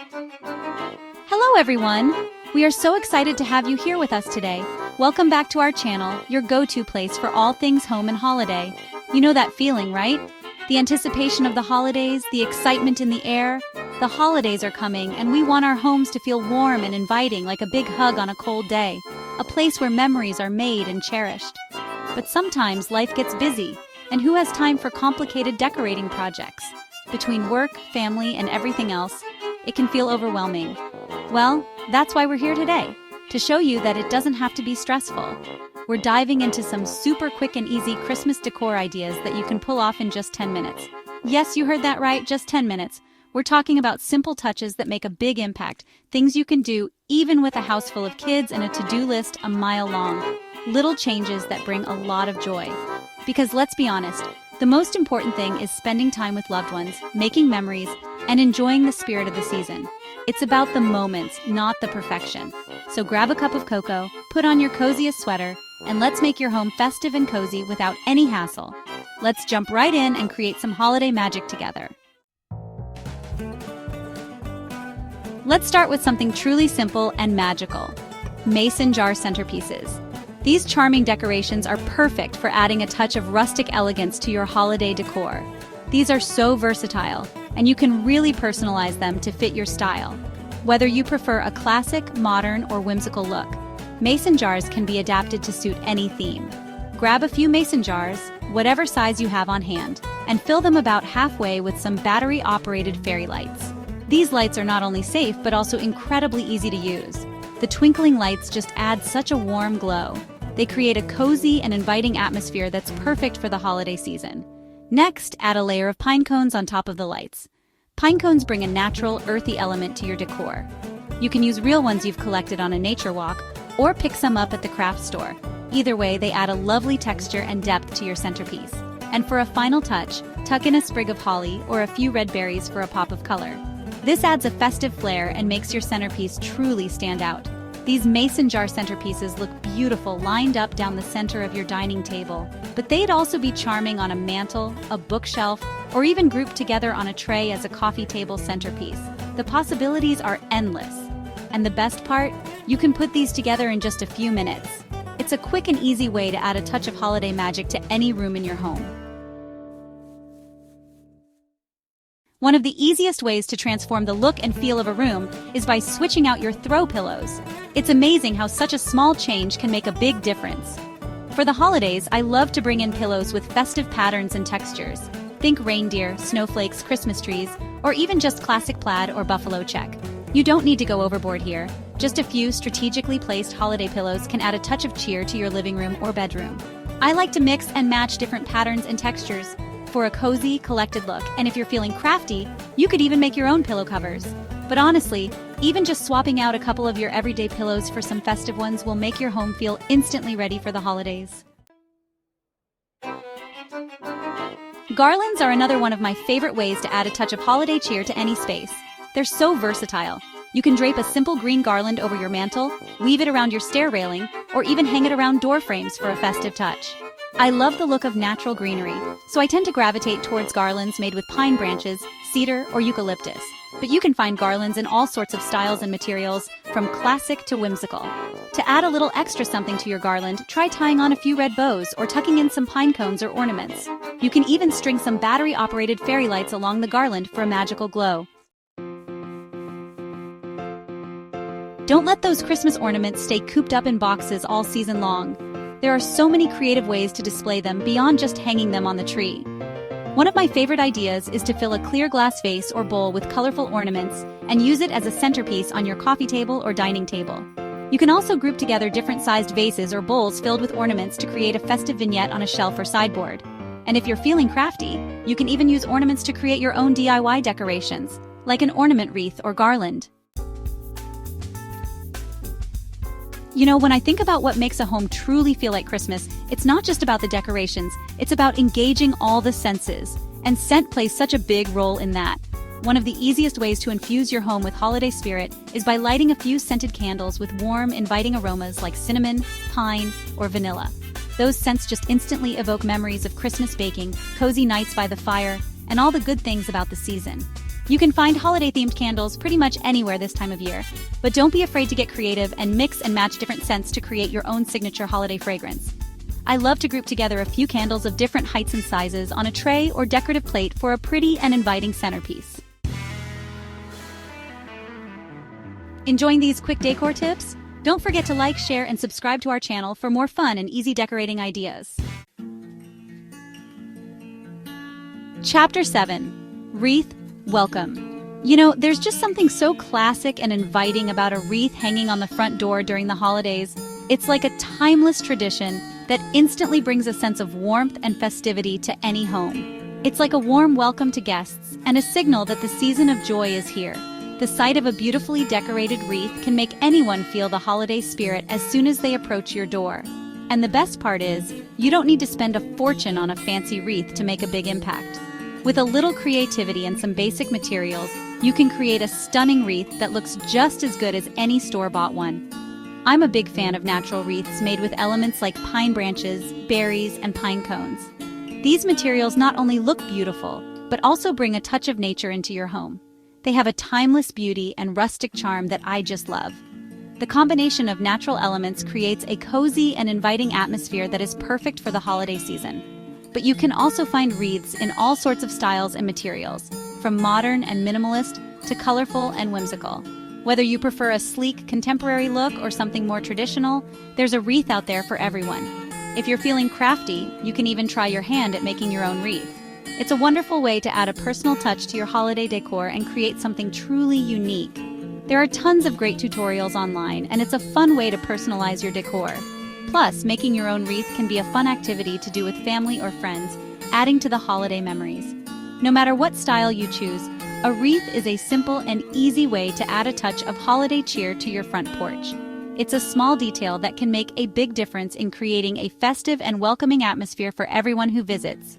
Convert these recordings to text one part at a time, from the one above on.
Hello everyone! We are so excited to have you here with us today. Welcome back to our channel, your go-to place for all things home and holiday. You know that feeling, right? The anticipation of the holidays, the excitement in the air. The holidays are coming and we want our homes to feel warm and inviting like a big hug on a cold day. A place where memories are made and cherished. But sometimes life gets busy, and who has time for complicated decorating projects? Between work, family, and everything else, it can feel overwhelming. Well, that's why we're here today, to show you that it doesn't have to be stressful. We're diving into some super quick and easy Christmas decor ideas that you can pull off in just 10 minutes. Yes, you heard that right, just 10 minutes. We're talking about simple touches that make a big impact, things you can do even with a house full of kids and a to-do list a mile long. Little changes that bring a lot of joy. Because let's be honest, the most important thing is spending time with loved ones, making memories, and enjoying the spirit of the season. It's about the moments, not the perfection. So grab a cup of cocoa, put on your coziest sweater, and let's make your home festive and cozy without any hassle. Let's jump right in and create some holiday magic together. Let's start with something truly simple and magical. Mason jar centerpieces. These charming decorations are perfect for adding a touch of rustic elegance to your holiday decor. These are so versatile, and you can really personalize them to fit your style. Whether you prefer a classic, modern, or whimsical look, mason jars can be adapted to suit any theme. Grab a few mason jars, whatever size you have on hand, and fill them about halfway with some battery-operated fairy lights. These lights are not only safe, but also incredibly easy to use. The twinkling lights just add such a warm glow. They create a cozy and inviting atmosphere that's perfect for the holiday season. Next, add a layer of pine cones on top of the lights. Pine cones bring a natural, earthy element to your decor. You can use real ones you've collected on a nature walk, or pick some up at the craft store. Either way, they add a lovely texture and depth to your centerpiece. And for a final touch, tuck in a sprig of holly or a few red berries for a pop of color. This adds a festive flair and makes your centerpiece truly stand out. These mason jar centerpieces look beautiful lined up down the center of your dining table, but they'd also be charming on a mantle, a bookshelf, or even grouped together on a tray as a coffee table centerpiece. The possibilities are endless. And the best part? You can put these together in just a few minutes. It's a quick and easy way to add a touch of holiday magic to any room in your home. One of the easiest ways to transform the look and feel of a room is by switching out your throw pillows. It's amazing how such a small change can make a big difference. For the holidays, I love to bring in pillows with festive patterns and textures. Think reindeer, snowflakes, Christmas trees, or even just classic plaid or buffalo check. You don't need to go overboard here. Just a few strategically placed holiday pillows can add a touch of cheer to your living room or bedroom. I like to mix and match different patterns and textures for a cozy, collected look, and if you're feeling crafty, you could even make your own pillow covers. But honestly, even just swapping out a couple of your everyday pillows for some festive ones will make your home feel instantly ready for the holidays. Garlands are another one of my favorite ways to add a touch of holiday cheer to any space. They're so versatile. You can drape a simple green garland over your mantle, weave it around your stair railing, or even hang it around door frames for a festive touch. I love the look of natural greenery, so I tend to gravitate towards garlands made with pine branches, cedar, or eucalyptus. But you can find garlands in all sorts of styles and materials, from classic to whimsical. To add a little extra something to your garland, try tying on a few red bows or tucking in some pine cones or ornaments. You can even string some battery-operated fairy lights along the garland for a magical glow. Don't let those Christmas ornaments stay cooped up in boxes all season long. There are so many creative ways to display them beyond just hanging them on the tree. One of my favorite ideas is to fill a clear glass vase or bowl with colorful ornaments and use it as a centerpiece on your coffee table or dining table. You can also group together different sized vases or bowls filled with ornaments to create a festive vignette on a shelf or sideboard. And if you're feeling crafty, you can even use ornaments to create your own DIY decorations, like an ornament wreath or garland. You know, when I think about what makes a home truly feel like Christmas, it's not just about the decorations, it's about engaging all the senses. And scent plays such a big role in that. One of the easiest ways to infuse your home with holiday spirit is by lighting a few scented candles with warm, inviting aromas like cinnamon, pine, or vanilla. Those scents just instantly evoke memories of Christmas baking, cozy nights by the fire, and all the good things about the season. You can find holiday-themed candles pretty much anywhere this time of year, but don't be afraid to get creative and mix and match different scents to create your own signature holiday fragrance. I love to group together a few candles of different heights and sizes on a tray or decorative plate for a pretty and inviting centerpiece. Enjoying these quick decor tips? Don't forget to like, share, and subscribe to our channel for more fun and easy decorating ideas. Chapter 7. Wreath Welcome. You know, there's just something so classic and inviting about a wreath hanging on the front door during the holidays. It's like a timeless tradition that instantly brings a sense of warmth and festivity to any home. It's like a warm welcome to guests and a signal that the season of joy is here. The sight of a beautifully decorated wreath can make anyone feel the holiday spirit as soon as they approach your door. And the best part is, you don't need to spend a fortune on a fancy wreath to make a big impact. With a little creativity and some basic materials, you can create a stunning wreath that looks just as good as any store-bought one. I'm a big fan of natural wreaths made with elements like pine branches, berries, and pine cones. These materials not only look beautiful, but also bring a touch of nature into your home. They have a timeless beauty and rustic charm that I just love. The combination of natural elements creates a cozy and inviting atmosphere that is perfect for the holiday season. But you can also find wreaths in all sorts of styles and materials, from modern and minimalist to colorful and whimsical. Whether you prefer a sleek, contemporary look or something more traditional, there's a wreath out there for everyone. If you're feeling crafty, you can even try your hand at making your own wreath. It's a wonderful way to add a personal touch to your holiday decor and create something truly unique. There are tons of great tutorials online, and it's a fun way to personalize your decor. Plus, making your own wreath can be a fun activity to do with family or friends, adding to the holiday memories. No matter what style you choose, a wreath is a simple and easy way to add a touch of holiday cheer to your front porch. It's a small detail that can make a big difference in creating a festive and welcoming atmosphere for everyone who visits.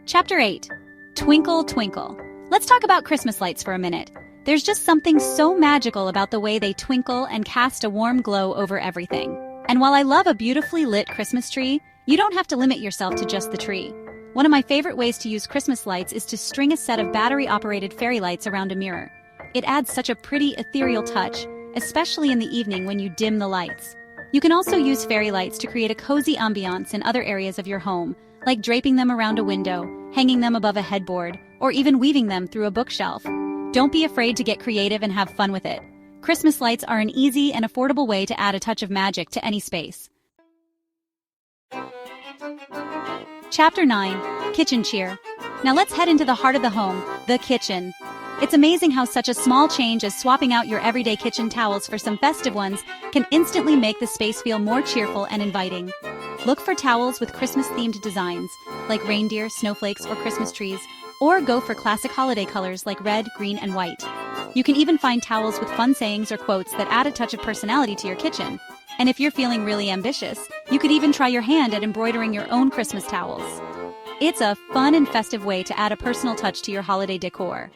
Chapter 8. Twinkle Twinkle. Let's talk about Christmas lights for a minute. There's just something so magical about the way they twinkle and cast a warm glow over everything. And while I love a beautifully lit Christmas tree, you don't have to limit yourself to just the tree. One of my favorite ways to use Christmas lights is to string a set of battery-operated fairy lights around a mirror. It adds such a pretty, ethereal touch, especially in the evening when you dim the lights. You can also use fairy lights to create a cozy ambiance in other areas of your home, like draping them around a window, hanging them above a headboard, or even weaving them through a bookshelf. Don't be afraid to get creative and have fun with it. Christmas lights are an easy and affordable way to add a touch of magic to any space. Chapter 9. Kitchen Cheer. Now let's head into the heart of the home, the kitchen. It's amazing how such a small change as swapping out your everyday kitchen towels for some festive ones can instantly make the space feel more cheerful and inviting. Look for towels with Christmas-themed designs, like reindeer, snowflakes, or Christmas trees, or go for classic holiday colors like red, green, and white. You can even find towels with fun sayings or quotes that add a touch of personality to your kitchen. And if you're feeling really ambitious, you could even try your hand at embroidering your own Christmas towels. It's a fun and festive way to add a personal touch to your holiday decor.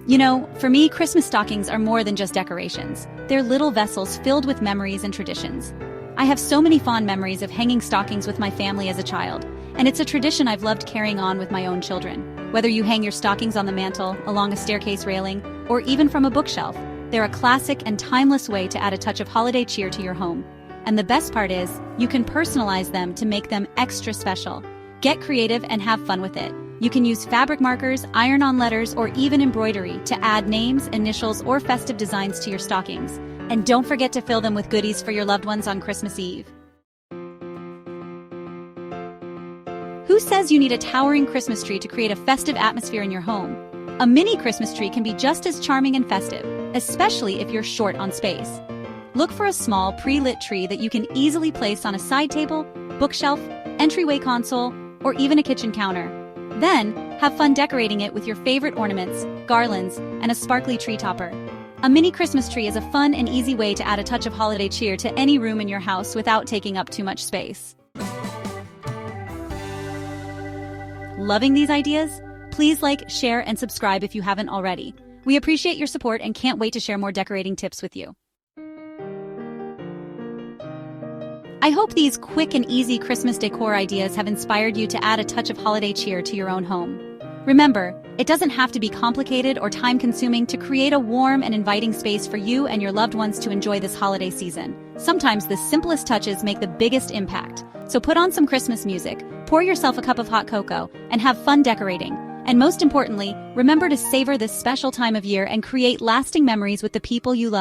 You know, for me, Christmas stockings are more than just decorations. They're little vessels filled with memories and traditions. I have so many fond memories of hanging stockings with my family as a child, and it's a tradition I've loved carrying on with my own children. Whether you hang your stockings on the mantle, along a staircase railing, or even from a bookshelf, they're a classic and timeless way to add a touch of holiday cheer to your home. And the best part is, you can personalize them to make them extra special. Get creative and have fun with it. You can use fabric markers, iron-on letters, or even embroidery to add names, initials, or festive designs to your stockings. And don't forget to fill them with goodies for your loved ones on Christmas Eve. Who says you need a towering Christmas tree to create a festive atmosphere in your home? A mini Christmas tree can be just as charming and festive, especially if you're short on space. Look for a small, pre-lit tree that you can easily place on a side table, bookshelf, entryway console, or even a kitchen counter. Then, have fun decorating it with your favorite ornaments, garlands, and a sparkly tree topper. A mini Christmas tree is a fun and easy way to add a touch of holiday cheer to any room in your house without taking up too much space. Loving these ideas? Please like, share, and subscribe if you haven't already. We appreciate your support and can't wait to share more decorating tips with you. I hope these quick and easy Christmas decor ideas have inspired you to add a touch of holiday cheer to your own home. Remember, it doesn't have to be complicated or time-consuming to create a warm and inviting space for you and your loved ones to enjoy this holiday season. Sometimes the simplest touches make the biggest impact. So put on some Christmas music, pour yourself a cup of hot cocoa, and have fun decorating. And most importantly, remember to savor this special time of year and create lasting memories with the people you love.